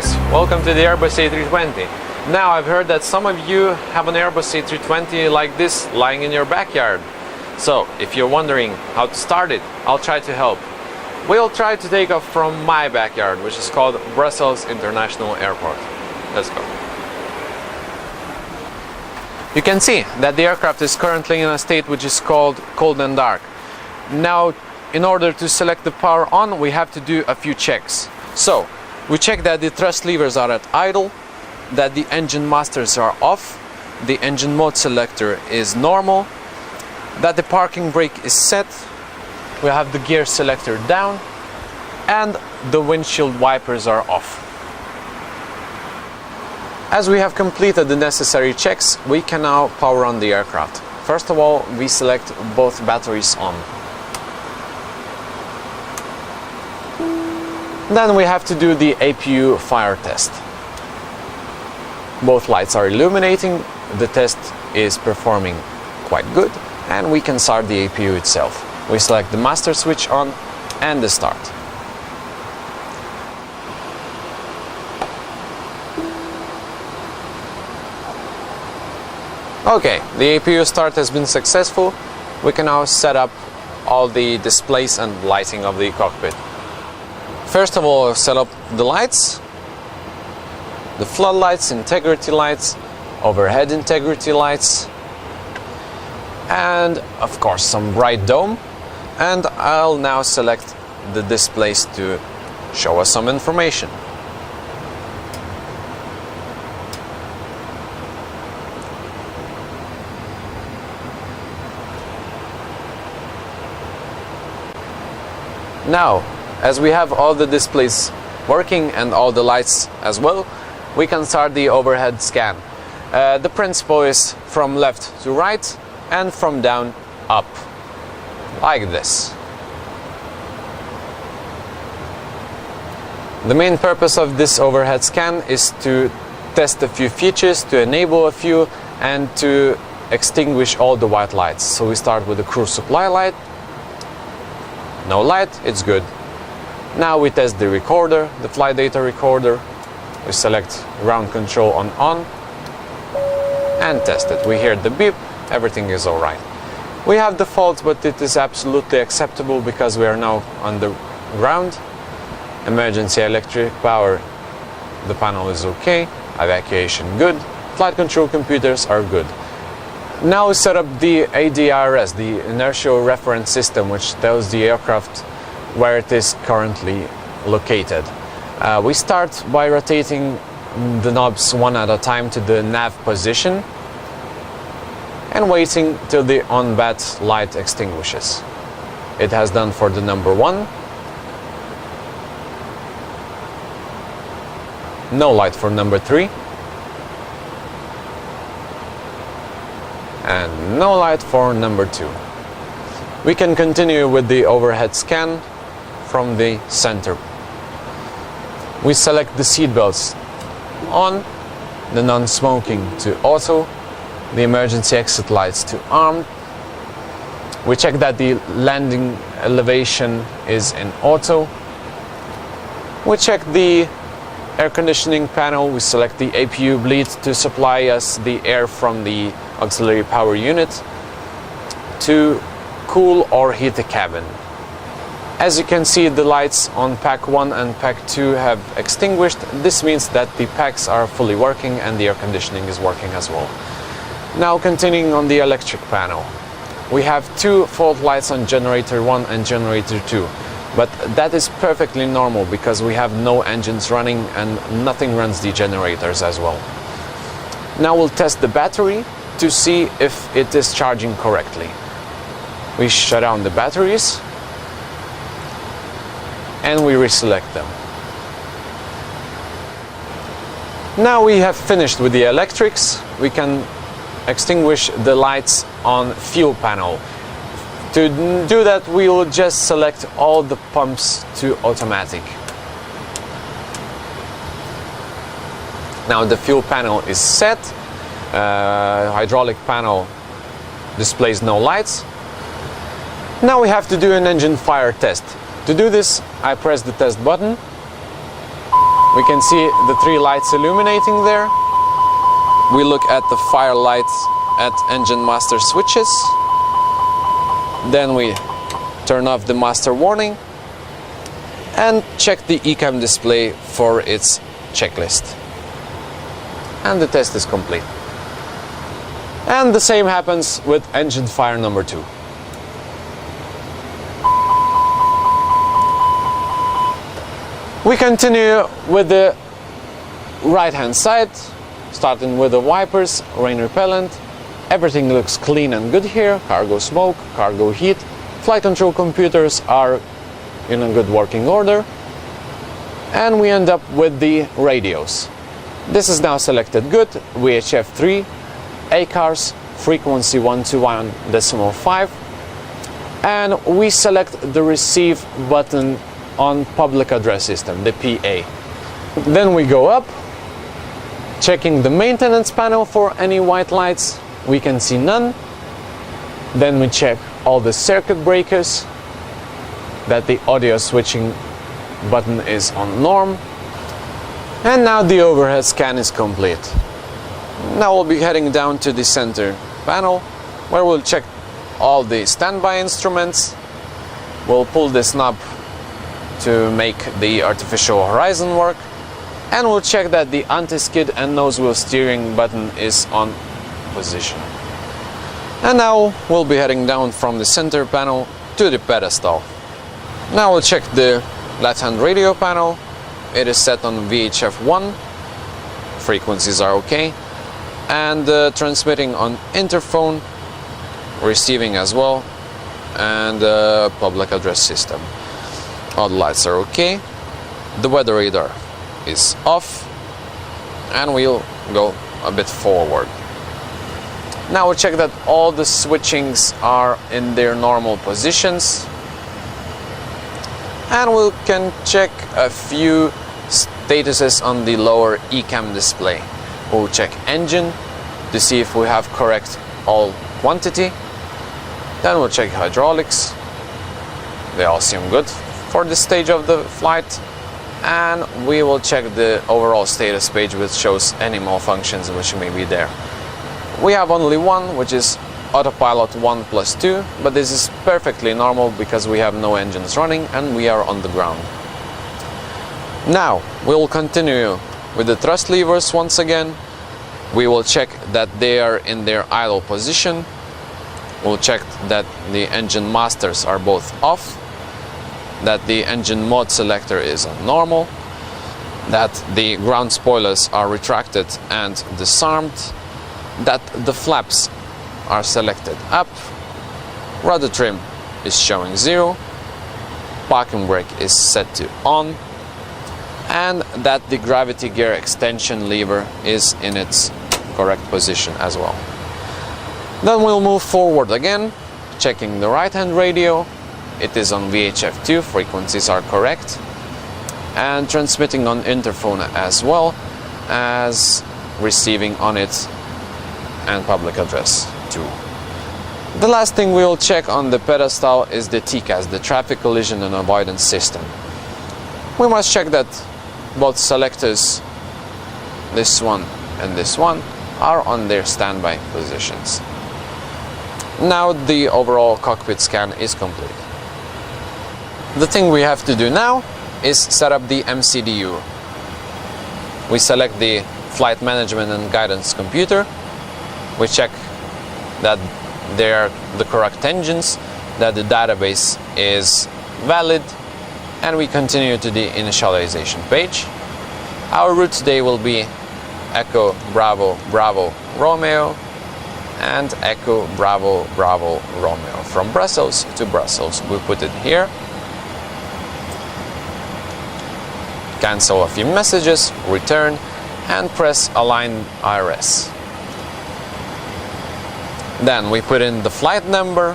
guys, welcome to the Airbus A320. Now I've heard that some of you have an Airbus A320 like this lying in your backyard. So if you're wondering how to start it, I'll try to help. We'll try to take off from my backyard, which is called Brussels International Airport. Let's go. You can see that the aircraft is currently in a state which is called cold and dark. Now, in order to select the power on, we have to do a few checks. So, we check that the thrust levers are at idle, that the engine masters are off, the engine mode selector is normal, that the parking brake is set, we have the gear selector down, and the windshield wipers are off. As we have completed the necessary checks, we can now power on the aircraft. First of all, we select both batteries on. Then we have to do the APU fire test. Both lights are illuminating, the test is performing quite good, and we can start the APU itself. We select the master switch on and the start. Okay, the APU start has been successful. We can now set up all the displays and lighting of the cockpit. First of all, set up the lights, the floodlights, integrity lights, overhead integrity lights, and of course some bright dome. And I'll now select the displays to show us some information. Now, as we have all the displays working and all the lights as well, we can start the overhead scan. The principle is from left to right and from down up, like this. The main purpose of this overhead scan is to test a few features, to enable a few, and to extinguish all the white lights. So we start with the crew supply light. No light, it's good. Now we test the recorder, the flight data recorder. We select ground control on and test it. We hear the beep, everything is alright. We have the fault, but it is absolutely acceptable because we are now on the ground. Emergency electric power, the panel is okay. Evacuation good. Flight control computers are good. Now we set up the ADRS, the inertial reference system, which tells the aircraft where it is currently located. We start by rotating the knobs one at a time to the nav position and waiting till the on-bat light extinguishes. It has done for the number 1. No light for number 3. And no light for number 2. We can continue with the overhead scan from the center. We select the seat belts on, the non-smoking to auto, the emergency exit lights to armed. We check that the landing elevation is in auto. We check the air conditioning panel. We select the APU bleed to supply us the air from the auxiliary power unit to cool or heat the cabin. As you can see, the lights on pack 1 and pack 2 have extinguished. This means that the packs are fully working and the air conditioning is working as well. Now continuing on the electric panel. We have 2 fault lights on generator 1 and generator 2. But that is perfectly normal because we have no engines running and nothing runs the generators as well. Now we'll test the battery to see if it is charging correctly. We shut down the batteries and we reselect them. Now we have finished with the electrics. We can extinguish the lights on fuel panel. To do that, we will just select all the pumps to automatic. Now the fuel panel is set. Hydraulic panel displays no lights. Now we have to do an engine fire test. To do this, I press the test button We can see the 3 lights illuminating there. We look at the fire lights at engine master switches. Then we turn off the master warning and check the ECAM display for its checklist. And the test is complete. And the same happens with engine fire number 2. We continue with the right hand side, starting with the wipers, rain repellent. Everything looks clean and good here. Cargo smoke, cargo heat. Flight control computers are in a good working order. And we end up with the radios. This is now selected good, VHF 3, ACARS, frequency 121.5. And we select the receive button on public address system, the PA. Then we go up, checking the maintenance panel for any white lights. We can see none. Then we check all the circuit breakers, that the audio switching button is on norm. And now the overhead scan is complete. Now we'll be heading down to the center panel, where we'll check all the standby instruments. We'll pull this knob to make the artificial horizon work, and we'll check that the anti-skid and nose wheel steering button is on position. And now we'll be heading down from the center panel to the pedestal. Now we'll check the left-hand radio panel. It is set on VHF 1, frequencies are okay, and transmitting on interphone, receiving as well, and public address system. All the lights are okay. The weather radar is off, and we'll go a bit forward. Now we'll check that all the switchings are in their normal positions, and we can check a few statuses on the lower ECAM display. We'll check engine to see if we have correct all quantity. Then we'll check hydraulics. They all seem good for this stage of the flight, and we will check the overall status page, which shows any malfunctions which may be there. We have only one, which is autopilot 1+2, but this is perfectly normal because we have no engines running and we are on the ground. Now we'll continue with the thrust levers once again. We will check that they are in their idle position. We'll check that the engine masters are both off, that the engine mode selector is on normal, that the ground spoilers are retracted and disarmed, that the flaps are selected up, rudder trim is showing 0, parking brake is set to on, and that the gravity gear extension lever is in its correct position as well. Then we'll move forward again, checking the right hand radio. It is on VHF 2, frequencies are correct, and transmitting on interphone as well as receiving on it and public address 2. The last thing we will check on the pedestal is the TCAS, the traffic collision and avoidance system. We must check that both selectors, this one and this one, are on their standby positions. Now the overall cockpit scan is complete. The thing we have to do now is set up the MCDU. We select the flight management and guidance computer. We check that they are the correct engines, that the database is valid, and we continue to the initialization page. Our route today will be Echo Bravo Bravo Romeo and Echo Bravo Bravo Romeo from Brussels to Brussels. We put it here. Cancel a few messages, return, and press Align IRS. Then we put in the flight number,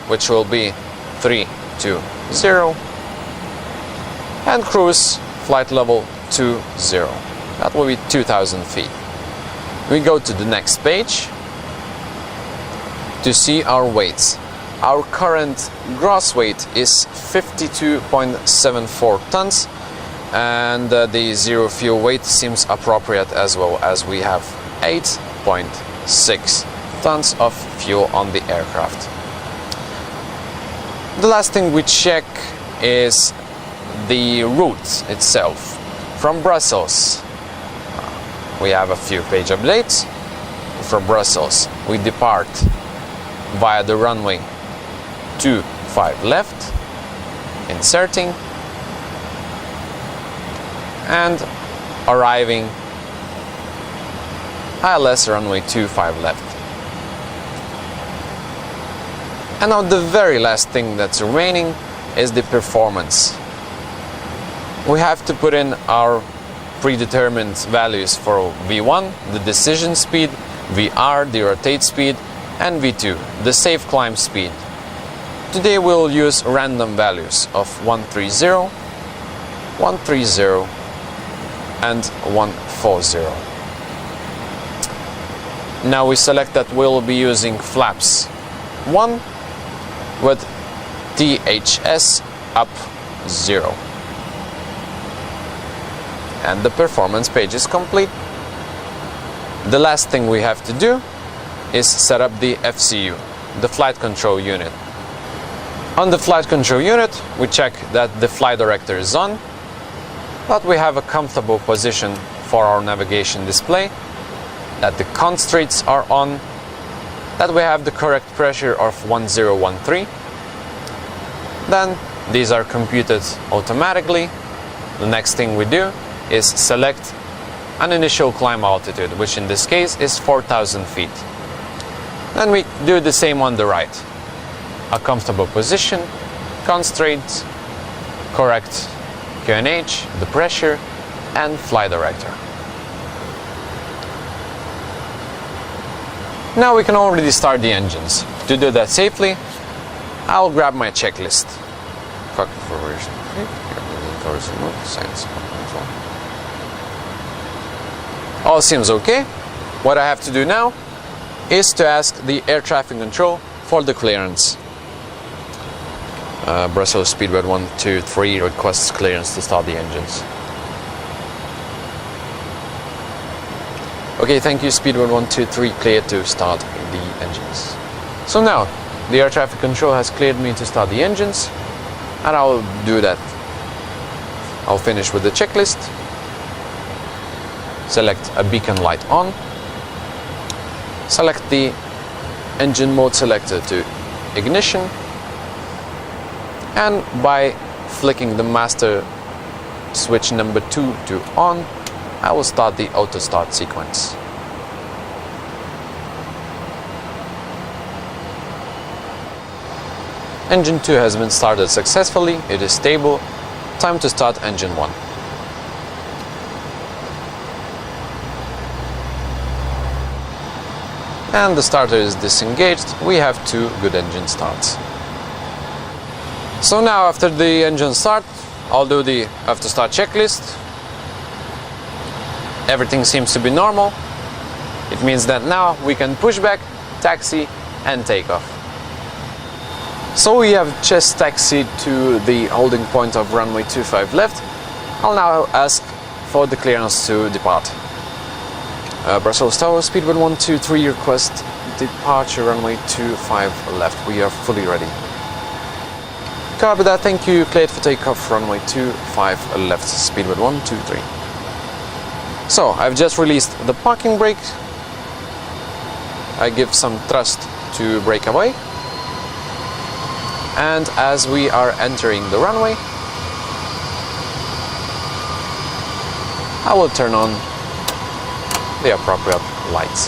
which will be 320, and cruise flight level 20. That will be 2,000 feet. We go to the next page to see our weights. Our current gross weight is 52.74 tons, and the zero fuel weight seems appropriate as well, as we have 8.6 tons of fuel on the aircraft. The last thing we check is the route itself. From Brussels, we have a few page updates. From Brussels, we depart via the runway 25 left, inserting, and arriving ILS runway 25 left. And now the very last thing that's remaining is the performance. We have to put in our predetermined values for V1, the decision speed, VR, the rotate speed, and V2, the safe climb speed. Today we'll use random values of 130, 130, and 140. Now we select that we'll be using flaps 1 with THS up 0. And the performance page is complete. The last thing we have to do is set up the FCU, the flight control unit. On the flight control unit, we check that the flight director is on, that we have a comfortable position for our navigation display, that the constraints are on, that we have the correct pressure of 1013. Then these are computed automatically. The next thing we do is select an initial climb altitude, which in this case is 4,000 feet. Then we do the same on the right. A comfortable position, constraints, correct QNH, the pressure, and flight director. Now we can already start the engines. To do that safely, I'll grab my checklist. All seems okay. What I have to do now is to ask the air traffic control for the clearance. Brussels Speedbird 123 requests clearance to start the engines. Okay, thank you, Speedbird 123, clear to start the engines. So now, the air traffic control has cleared me to start the engines, and I'll do that. I'll finish with the checklist. Select a beacon light on. Select the engine mode selector to ignition. And by flicking the master switch number 2 to on, I will start the auto start sequence. Engine 2 has been started successfully, it is stable. Time to start engine 1. And the starter is disengaged. We have 2 good engine starts. So now after the engine start, I'll do the after start checklist. Everything seems to be normal. It means that now we can push back, taxi, and take off. So we have just taxied to the holding point of runway 25 left. I'll now ask for the clearance to depart. Brussels Tower, Speedbird 123, request departure runway 25 left. We are fully ready. Copy that, thank you, cleared for takeoff runway 25 left, Speedbird 123. So, I've just released the parking brake. I give some thrust to brake away. And as we are entering the runway, I will turn on the appropriate lights.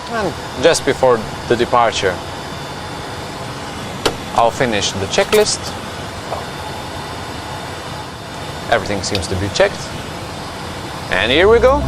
And just before the departure, I'll finish the checklist. Everything seems to be checked. And here we go.